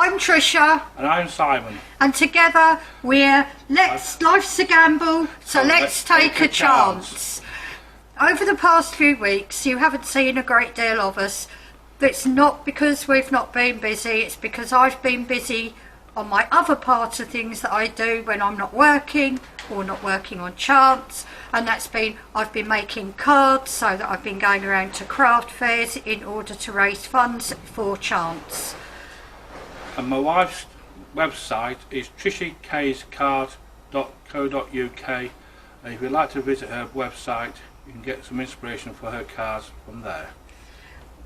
I'm Trisha. And I'm Simon. And together we're Life's a Gamble, so let's take a chance. Over the past few weeks you haven't seen a great deal of us. It's not because we've not been busy, it's because I've been busy on my other part of things that I do when I'm not working or not working on chance, and that's been I've been making cards, so that I've been going around to craft fairs in order to raise funds for chance. And my wife's website is trishykayscards.co.uk, and if you'd like to visit her website you can get some inspiration for her cards from there.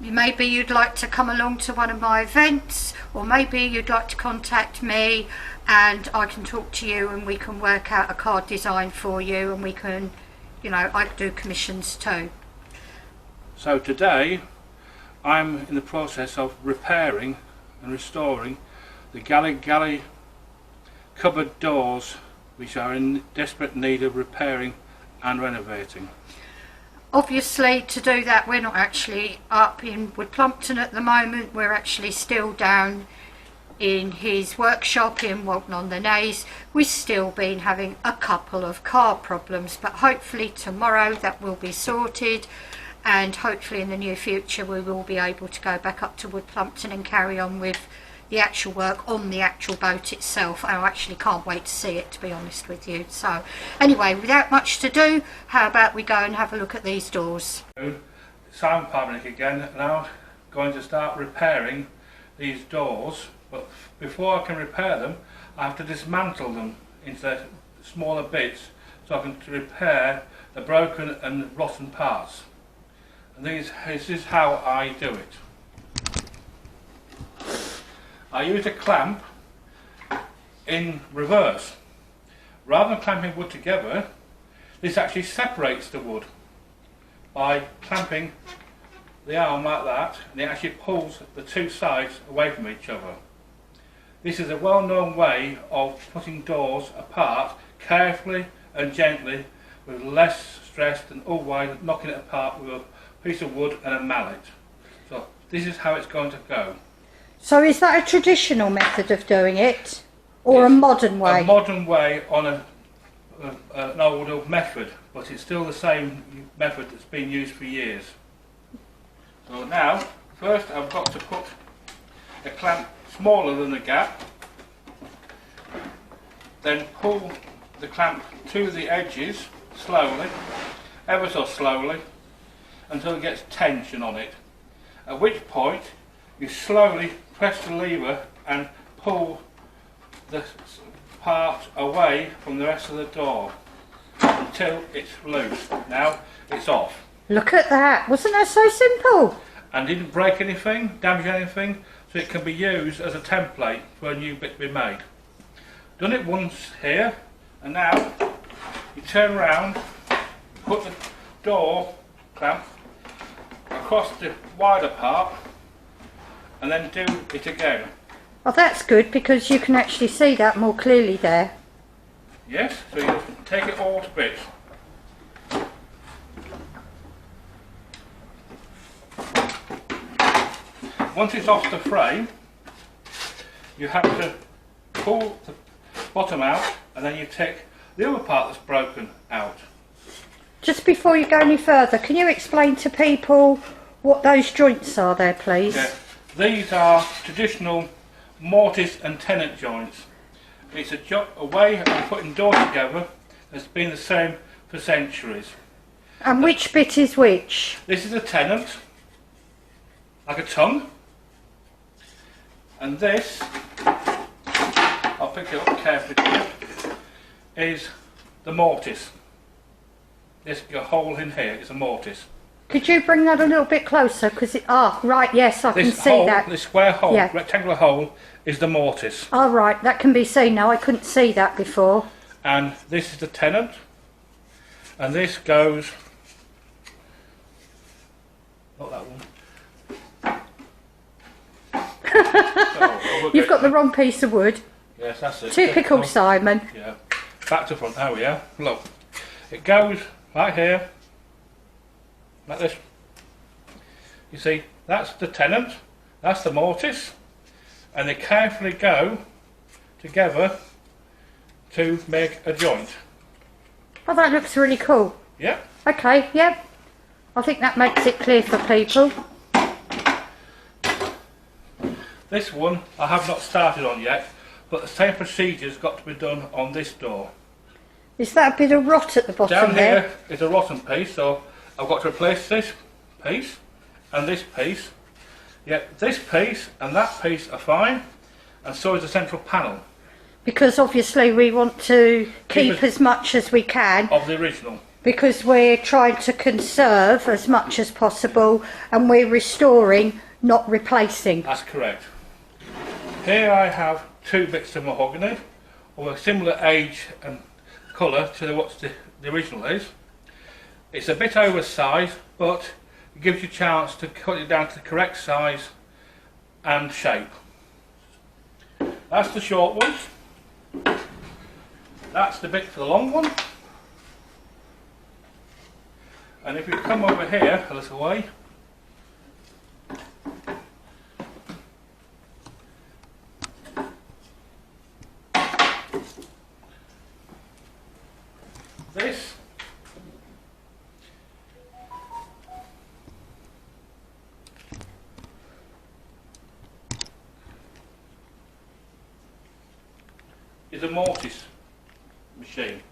Maybe you'd like to come along to one of my events, or maybe you'd like to contact me and I can talk to you and we can work out a card design for you, and we can, you know, I do commissions too. So today I'm in the process of repairing and restoring the galley cupboard doors, which are in desperate need of repairing and renovating. Obviously, to do that we're not actually up in Woodplumpton at the moment, we're actually still down in his workshop in Walton-on-the-Naze. We've still been having a couple of car problems, but hopefully tomorrow that will be sorted, and hopefully in the near future we will be able to go back up to Woodplumpton and carry on with the actual work on the actual boat itself. I actually can't wait to see it, to be honest with you. So anyway, without much to do, how about we go and have a look at these doors. Simon Papendick again, and I'm going to start repairing these doors, but before I can repair them I have to dismantle them into smaller bits so I can repair the broken and rotten parts. And this is how I do it. I use a clamp in reverse. Rather than clamping wood together, this actually separates the wood by clamping the arm like that, and it actually pulls the two sides away from each other. This is a well-known way of putting doors apart carefully and gently, with less stress than otherwise knocking it apart with a piece of wood and a mallet. So this is how it's going to go. So is that a traditional method of doing it, or a modern way? A modern way on an older method, but it's still the same method that's been used for years. So now, first I've got to put a clamp smaller than the gap, then pull the clamp to the edges slowly, ever so slowly, until it gets tension on it, at which point you slowly press the lever and pull the part away from the rest of the door until it's loose. Now it's off. Look at that, wasn't that so simple? And didn't break anything, damage anything, so it can be used as a template for a new bit to be made. Done it once here, and now you turn around, put the door clamp across the wider part, and then do it again. Oh, that's good, because you can actually see that more clearly there. Yes, so you take it all to bits. Once it's off the frame, you have to pull the bottom out, and then you take the other part that's broken out. Just before you go any further, can you explain to people what those joints are there, please? Yeah. These are traditional mortise and tenon joints. It's a way of putting doors together that's been the same for centuries. And which bit is which? This is a tenon, like a tongue, and this, I'll pick it up carefully here, is the mortise. This hole in here is a mortise. Could you bring that a little bit closer? Because it, right, yes, I can see hole, that. This square hole, yeah. rectangular hole, is the mortise. Oh, right, that can be seen now. I couldn't see that before. And this is the tenon, and this goes, not that one. You've got the wrong piece of wood. Yes, that's it. Typical Simon. Yeah, back to front. There we are. Look, it goes right here, like this. You see, that's the tenon, that's the mortise, and they carefully go together to make a joint. Oh, that looks really cool. Yeah. Okay, yep. I think that makes it clear for people. This one I have not started on yet, but the same procedure's got to be done on this door. Is that a bit of rot at the bottom Down there? here is a rotten piece, so I've got to replace this piece and this piece. Yet this piece and that piece are fine, and so is the central panel. Because obviously we want to keep as much as we can. Of the original. Because we're trying to conserve as much as possible, and we're restoring, not replacing. That's correct. Here I have two bits of mahogany of a similar age and colour to what the original is. It's a bit oversized, but it gives you a chance to cut it down to the correct size and shape. That's the short one. That's the bit for the long one. And if you come over here a little way, this is a Mortise machine.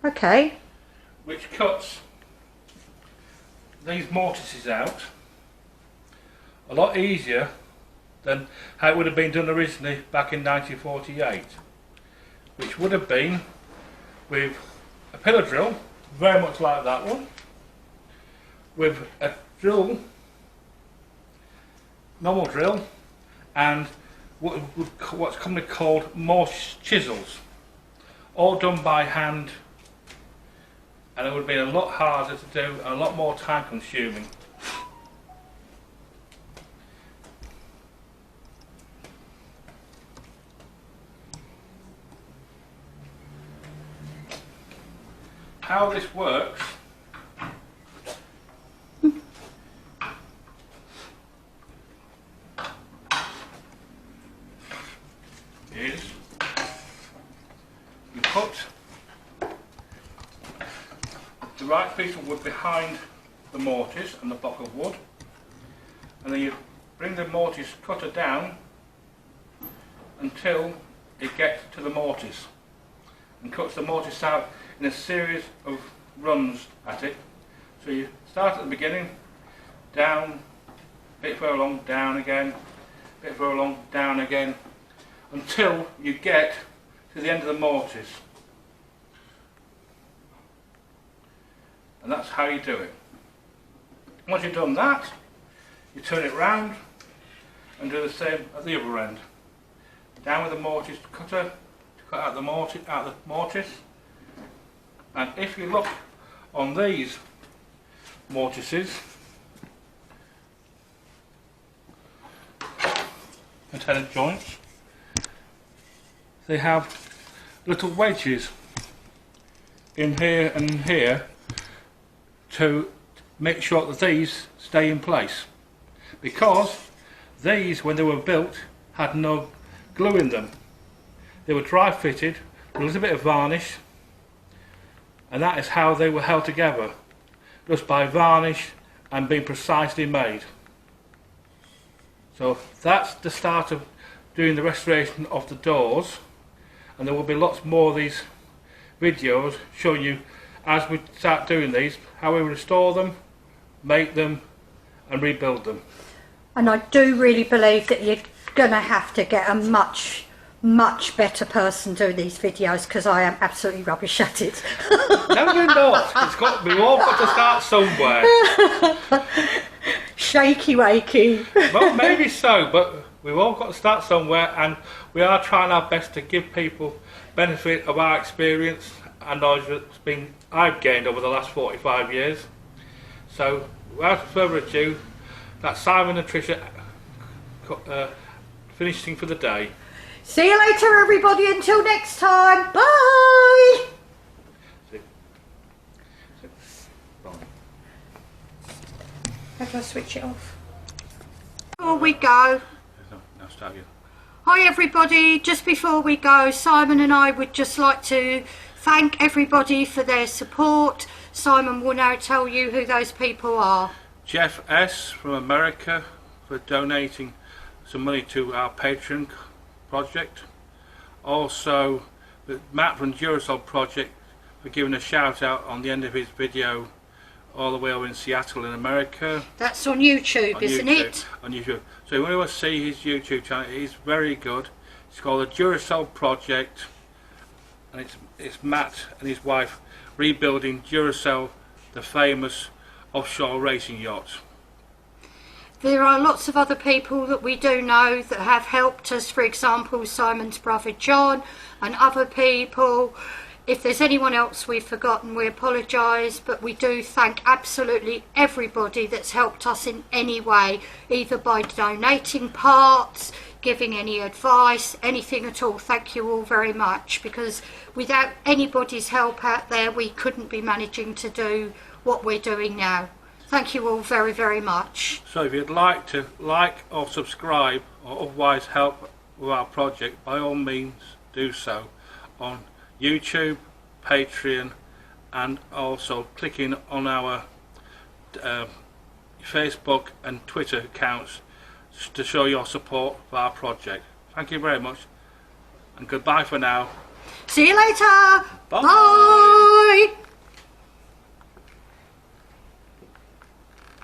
Okay. Which cuts these mortises out a lot easier than how it would have been done originally back in 1948, which would have been with a pillar drill, very much like that one, with a drill, normal drill, and what's commonly called Morse chisels, all done by hand, and it would have been a lot harder to do and a lot more time consuming. How this works is you put the right piece of wood behind the mortise and the block of wood, and then you bring the mortise cutter down until it gets to the mortise and cuts the mortise out in a series of runs at it. So you start at the beginning, down, a bit further along, down again, a bit further along, down again, until you get to the end of the mortise. And that's how you do it. Once you've done that, you turn it round and do the same at the other end. Down with the mortise cutter to cut out the mortise. And if you look on these mortises, antenna joints, they have little wedges in here and in here to make sure that these stay in place, because these, when they were built, had no glue in them. They were dry fitted with a little bit of varnish, and that is how they were held together, just by varnish and being precisely made. So that's the start of doing the restoration of the doors, and there will be lots more of these videos showing you, as we start doing these, how we restore them, make them and rebuild them. And I do really believe that you're going to have to get a much better person doing these videos, because I am absolutely rubbish at it. No, you're not. We've all got to start somewhere. Shaky wakey. Well, maybe so, but we've all got to start somewhere, and we are trying our best to give people benefit of our experience and knowledge that's I've gained over the last 45 years. So, without further ado, that's Simon and Tricia finishing for the day. See you later, everybody. Until next time. Bye. How do I switch it off? Before we go, No, start again. hi everybody, just before we go, Simon and I would just like to thank everybody for their support. Simon will now tell you who those people are. Jeff S. from America for donating some money to our Patreon project. Also, Matt from Duracell Project for giving a shout out on the end of his video all the way over in Seattle in America. That's on YouTube, isn't it? On YouTube. So you want to see his YouTube channel, he's very good. It's called the Duracell Project, and it's Matt and his wife rebuilding Duracell, the famous offshore racing yacht. There are lots of other people that we do know that have helped us, for example Simon's brother John and other people. If there's anyone else we've forgotten, we apologise, but we do thank absolutely everybody that's helped us in any way, either by donating parts, giving any advice, anything at all. Thank you all very much, because without anybody's help out there we couldn't be managing to do what we're doing now. Thank you all very, very much. So if you'd like to like or subscribe or otherwise help with our project, by all means do so on YouTube, Patreon, and also clicking on our Facebook and Twitter accounts to show your support for our project. Thank you very much, and goodbye for now. See you later. Bye. Bye.